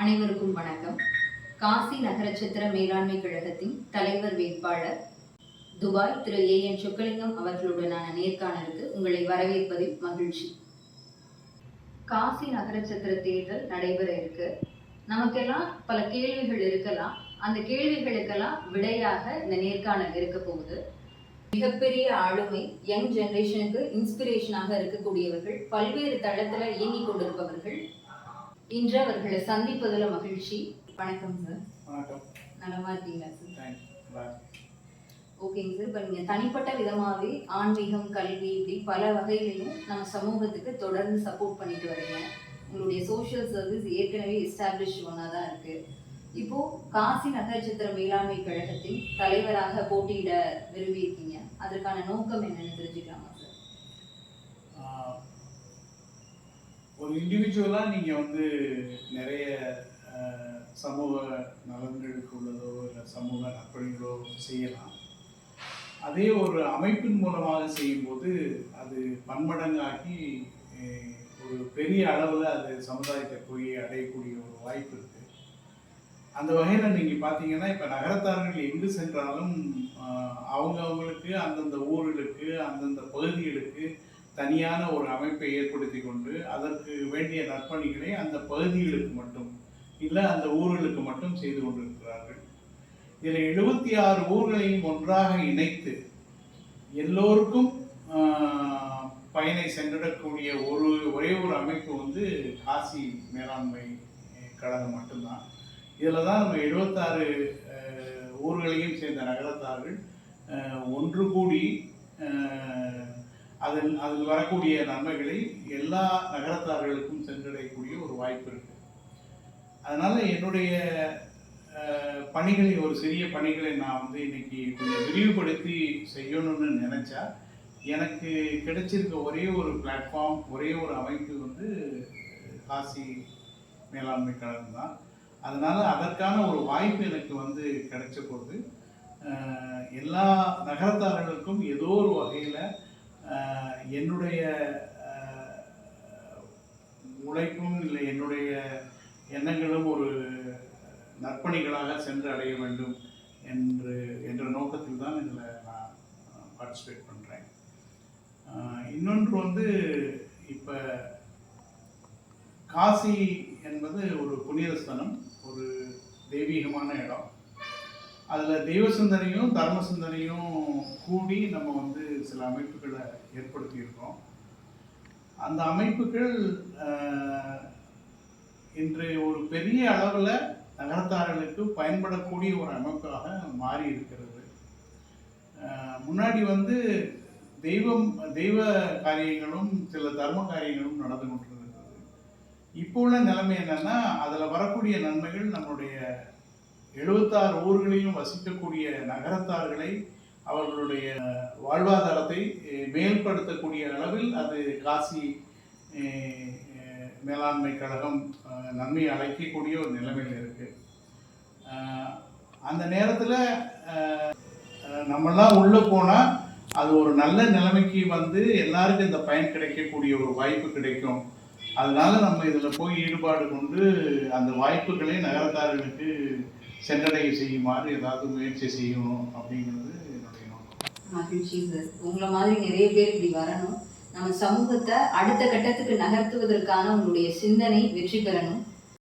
அனைவருக்கும் வணக்கம். காசி நகரச்சத்திர மேலாண்மை கழகத்தின் தலைவர் வேட்பாளர் துபாய் திரு ஏ.என். சொக்கலிங்கம் அவர்களுடனான நேர்காணலுக்கு உங்களை வரவேற்பதில் மகிழ்ச்சி. காசி நகரச்சத்திர தேர்தல் நடைபெற இருக்கு. நமக்கெல்லாம் பல கேள்விகள் இருக்கலாம். அந்த கேள்விகளுக்கெல்லாம் விடையாக இந்த நேர்காணல் இருக்க போகுது. மிகப்பெரிய ஆளுமை, யங் ஜெனரேஷனுக்கு இன்ஸ்பிரேஷனாக இருக்கக்கூடியவர்கள், பல்வேறு தளத்துல இயங்கிக் கொண்டிருப்பவர்கள். இன்று அவர்களை சந்திப்பதில் மகிழ்ச்சி. வணக்கம் சார். வணக்கம். நலமா இருக்கீங்களா சார்? ஓகேங்க சார். இப்போ நீங்கள் தனிப்பட்ட விதமாகவே ஆன்மீகம், கல்வி, இப்படி பல வகையிலையும் நம்ம சமூகத்துக்கு தொடர்ந்து சப்போர்ட் பண்ணிட்டு வரீங்க. உங்களுடைய சோஷியல் சர்வீஸ் ஏற்கனவே எஸ்டாப்ளிஷ் ஒன்றா தான் இருக்கு. இப்போ காசி நகரச்சத்திர மேலாண்மை கழகத்தின் தலைவராக போட்டியிட விரும்பி இருக்கீங்க. அதற்கான நோக்கம் என்னன்னு தெரிஞ்சுக்கலாமா சார்? ஒரு இண்டிவிஜுவலாக நீங்கள் நிறைய சமூக நலன்களுக்கு உள்ளதோ இல்லை சமூக நற்பணிகளோ செய்யலாம். அதே ஒரு அமைப்பின் மூலமாக செய்யும்போது அது பன்மடங்காகி ஒரு பெரிய அளவில் அது சமுதாயத்தை போய் அடையக்கூடிய ஒரு வாய்ப்பு இருக்குது. அந்த வகையில் நீங்கள் பார்த்தீங்கன்னா இப்போ நகரத்தார்கள் எங்கு சென்றாலும் அவங்களுக்கு அந்தந்த ஊர்களுக்கு அந்தந்த பகுதிகளுக்கு தனியான ஒரு அமைப்பை ஏற்படுத்தி கொண்டு அதற்கு வேண்டிய நற்பணிகளை அந்த பகுதிகளுக்கு மட்டும் இல்லை அந்த ஊர்களுக்கு மட்டும் செய்து கொண்டிருக்கிறார்கள். இதில் 76 ஊர்களையும் ஒன்றாக இணைத்து எல்லோருக்கும் பயனை சென்றடக்கூடிய ஒரே ஒரு அமைப்பு காசி மேலாண்மை கழகம் மட்டும்தான். இதில் தான் நம்ம 76 ஊர்களையும் சேர்ந்த நகரத்தார்கள் ஒன்று கூடி அதில் வரக்கூடிய நன்மைகளை எல்லா நகரத்தார்களுக்கும் சென்றடையக்கூடிய ஒரு வாய்ப்பு இருக்கு. அதனால என்னுடைய பணிகளை, ஒரு சிறிய பணிகளை நான் இன்னைக்கு கொஞ்சம் விரிவுபடுத்தி செய்யணும்னு நினைச்சா எனக்கு கிடைச்சிருக்க ஒரே ஒரு பிளாட்ஃபார்ம், ஒரே ஒரு அமைப்பு காசி மேலாண்மை கழகம் தான். அதனால அதற்கான ஒரு வாய்ப்பு எனக்கு கிடைச்ச போது எல்லா நகரத்தார்களுக்கும் ஏதோ ஒரு வகையில் என்னுடைய உழைப்பும் இல்லை என்னுடைய எண்ணங்களும் ஒரு நற்பணிகளாக சென்று அடைய வேண்டும் என்ற நோக்கத்தில் தான் இதில் நான் பார்ட்டிசிபேட் பண்ணுறேன். இன்னொன்று இப்போ காசி என்பது ஒரு புனித ஸ்தலம், ஒரு தெய்வீகமான இடம். அதில் தெய்வ சிந்தனையும் தர்ம சிந்தனையும் கூடி நம்ம சில அமைப்புகளை ஏற்படுத்தியிருக்கோம். அந்த அமைப்புகள் இன்று ஒரு பெரிய அளவில் நகரத்தார்களுக்கு பயன்படக்கூடிய ஒரு அமைப்பாக மாறி இருக்கிறது. முன்னாடி தெய்வ காரியங்களும் சில தர்ம காரியங்களும் நடந்து கொண்டிருக்கிறது. இப்போ உள்ள நிலைமை என்னன்னா, அதில் வரக்கூடிய நன்மைகள் நம்மளுடைய 76 ஊர்களிலும் வசிக்கக்கூடிய நகரத்தார்களை அவர்களுடைய வாழ்வாதாரத்தை மேம்படுத்தக்கூடிய அளவில் அது காசி மேலாண்மை கழகம் நன்மையை அழைக்கக்கூடிய ஒரு நிலைமையில் இருக்கு. அந்த நேரத்தில் நம்மளாம் உள்ளே போனால் அது ஒரு நல்ல நிலைமைக்கு எல்லாருக்கும் இந்த பயன் கிடைக்கக்கூடிய ஒரு வாய்ப்பு கிடைக்கும். அதனால நம்ம இதில் போய் ஈடுபாடு கொண்டு அந்த வாய்ப்புகளை நகரத்தார்களுக்கு சென்றடைய செய்யுமாறு ஏதாவது முயற்சி செய்யணும் அப்படிங்கிறது என்னுடைய நோக்கம். மகிழ்ச்சி சார். உங்களை மாதிரி நிறைய பேர் இப்படி வரணும், நம்ம சமூகத்தை அடுத்த கட்டத்துக்கு நகர்த்துவதற்கான உங்களுடைய சிந்தனை வெற்றி பெறணும்.